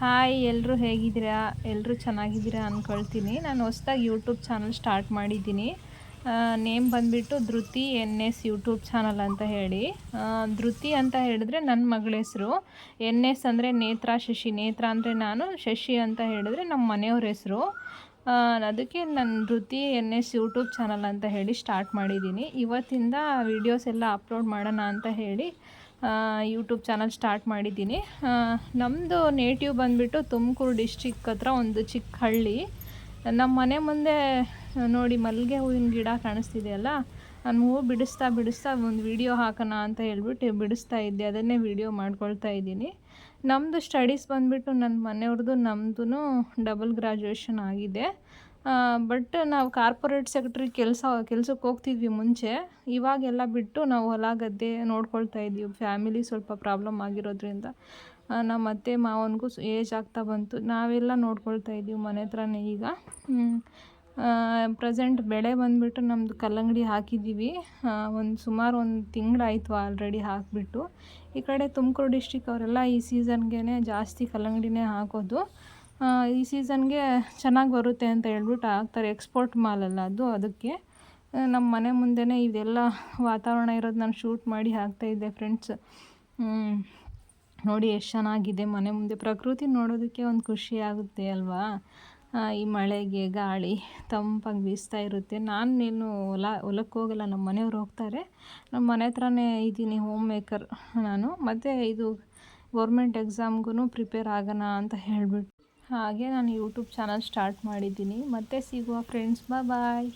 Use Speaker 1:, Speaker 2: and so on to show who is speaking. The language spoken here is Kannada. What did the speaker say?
Speaker 1: ಹಾಯ್, ಎಲ್ಲರೂ ಹೇಗಿದ್ದೀರಾ? ಎಲ್ಲರೂ ಚೆನ್ನಾಗಿದ್ದೀರಾ ಅಂದ್ಕೊಳ್ತೀನಿ. ನಾನು ಹೊಸ್ದಾಗಿ ಯೂಟ್ಯೂಬ್ ಚಾನಲ್ ಸ್ಟಾರ್ಟ್ ಮಾಡಿದ್ದೀನಿ. ನೇಮ್ ಬಂದುಬಿಟ್ಟು Dhriti N S YouTube channel ಅಂತ ಹೇಳಿ. ಧೃತಿ ಅಂತ ಹೇಳಿದ್ರೆ ನನ್ನ ಮಗಳ ಹೆಸರು. ಎನ್ ಎಸ್ ಅಂದರೆ ನೇತ್ರ ಶಶಿ. ನೇತ್ರ ಅಂದರೆ ನಾನು, ಶಶಿ ಅಂತ ಹೇಳಿದ್ರೆ ನಮ್ಮ ಮನೆಯವ್ರ ಹೆಸರು. ಅದಕ್ಕೆ ನಾನು Dhriti N S YouTube channel ಅಂತ ಹೇಳಿ ಸ್ಟಾರ್ಟ್ ಮಾಡಿದ್ದೀನಿ. ಇವತ್ತಿಂದ ವೀಡಿಯೋಸ್ ಎಲ್ಲ ಅಪ್ಲೋಡ್ ಮಾಡೋಣ ಅಂತ ಹೇಳಿ ಯೂಟ್ಯೂಬ್ ಚಾನಲ್ ಸ್ಟಾರ್ಟ್ ಮಾಡಿದ್ದೀನಿ. ನಮ್ಮದು ನೇಟಿವ್ ಬಂದುಬಿಟ್ಟು ತುಮಕೂರು ಡಿಸ್ಟ್ರಿಕ್ ಹತ್ರ ಒಂದು ಚಿಕ್ಕ ಹಳ್ಳಿ. ನಮ್ಮ ಮನೆ ಮುಂದೆ ನೋಡಿ ಮಲ್ಲಿಗೆ ಹೂವಿನ ಗಿಡ ಕಾಣಿಸ್ತಿದೆಯಲ್ಲ, ನಾನು ಹೂವು ಬಿಡಿಸ್ತಾ ಒಂದು ವಿಡಿಯೋ ಹಾಕೋಣ ಅಂತ ಹೇಳ್ಬಿಟ್ಟು ಬಿಡಿಸ್ತಾ ಇದ್ದೆ. ಅದನ್ನೇ ವಿಡಿಯೋ ಮಾಡ್ಕೊಳ್ತಾ ಇದ್ದೀನಿ. ನಮ್ಮದು ಸ್ಟಡೀಸ್ ಬಂದುಬಿಟ್ಟು ನನ್ನ ಮನೆಯವ್ರದ್ದು ನಮ್ಮದು ಡಬಲ್ ಗ್ರ್ಯಾಜುಯೇಷನ್ ಆಗಿದೆ. ಬಟ್ ನಾವು ಕಾರ್ಪೊರೇಟ್ ಸೆಕ್ಟ್ರಿ ಕೆಲ್ಸಕ್ಕೆ ಹೋಗ್ತಿದ್ವಿ ಮುಂಚೆ. ಇವಾಗೆಲ್ಲ ಬಿಟ್ಟು ನಾವು ಹೊಲ ಗದ್ದೆ ನೋಡ್ಕೊಳ್ತಾ ಇದ್ದೀವಿ. ಫ್ಯಾಮಿಲಿ ಸ್ವಲ್ಪ ಪ್ರಾಬ್ಲಮ್ ಆಗಿರೋದ್ರಿಂದ ನಮ್ಮ ಅತ್ತೆ ಮಾವನಿಗೂ ಏಜ್ ಆಗ್ತಾ ಬಂತು. ನಾವೆಲ್ಲ ನೋಡ್ಕೊಳ್ತಾ ಇದ್ದೀವಿ ಮನೆ ಹತ್ರನೇ. ಈಗ ಪ್ರೆಸೆಂಟ್ ಬೆಳೆ ಬಂದುಬಿಟ್ಟು ನಮ್ಮದು ಕಲ್ಲಂಗಡಿ ಹಾಕಿದ್ದೀವಿ. ಸುಮಾರು ಒಂದು ತಿಂಗಳಾಯಿತು ಆಲ್ರೆಡಿ ಹಾಕಿಬಿಟ್ಟು. ಈ ಕಡೆ ತುಮಕೂರು ಡಿಸ್ಟ್ರಿಕ್ ಅವರೆಲ್ಲ ಈ ಸೀಸನ್ಗೆ ಜಾಸ್ತಿ ಕಲ್ಲಂಗಡಿನೇ ಹಾಕೋದು. ಈ ಸೀಸನ್ಗೆ ಚೆನ್ನಾಗಿ ಬರುತ್ತೆ ಅಂತ ಹೇಳ್ಬಿಟ್ಟು ಹಾಕ್ತಾರೆ. ಎಕ್ಸ್ಪೋರ್ಟ್ ಮಾಲಲ್ಲ ಅದು. ಅದಕ್ಕೆ ನಮ್ಮ ಮನೆ ಮುಂದೆನೇ ಇದೆಲ್ಲ ವಾತಾವರಣ ಇರೋದು ನಾನು ಶೂಟ್ ಮಾಡಿ ಹಾಕ್ತಾಯಿದ್ದೆ ಫ್ರೆಂಡ್ಸ್. ನೋಡಿ ಎಷ್ಟು ಚೆನ್ನಾಗಿದೆ ಮನೆ ಮುಂದೆ. ಪ್ರಕೃತಿ ನೋಡೋದಕ್ಕೆ ಒಂದು ಖುಷಿ ಆಗುತ್ತೆ ಅಲ್ವಾ? ಈ ಮಳೆಗೆ ಗಾಳಿ ತಂಪಾಗಿ ಬೀಸ್ತಾ ಇರುತ್ತೆ. ನಾನೇನು ಹೊಲಕ್ಕೆ ಹೋಗಲ್ಲ, ನಮ್ಮ ಮನೆಯವ್ರು ಹೋಗ್ತಾರೆ. ನಮ್ಮ ಮನೆ ಹತ್ರನೇ ಇದ್ದೀನಿ, ಹೋಮ್ ಮೇಕರ್ ನಾನು. ಮತ್ತು ಇದು ಗೌರ್ಮೆಂಟ್ ಎಕ್ಸಾಮ್ಗೂ ಪ್ರಿಪೇರ್ ಆಗೋಣ ಅಂತ ಹೇಳ್ಬಿಟ್ಟು ಹಾಗೆ ನಾನು ಯೂಟ್ಯೂಬ್ ಚಾನಲ್ ಸ್ಟಾರ್ಟ್ ಮಾಡಿದ್ದೀನಿ. ಮತ್ತೆ ಸಿಗುವ ಫ್ರೆಂಡ್ಸ್, ಬಾಯ್.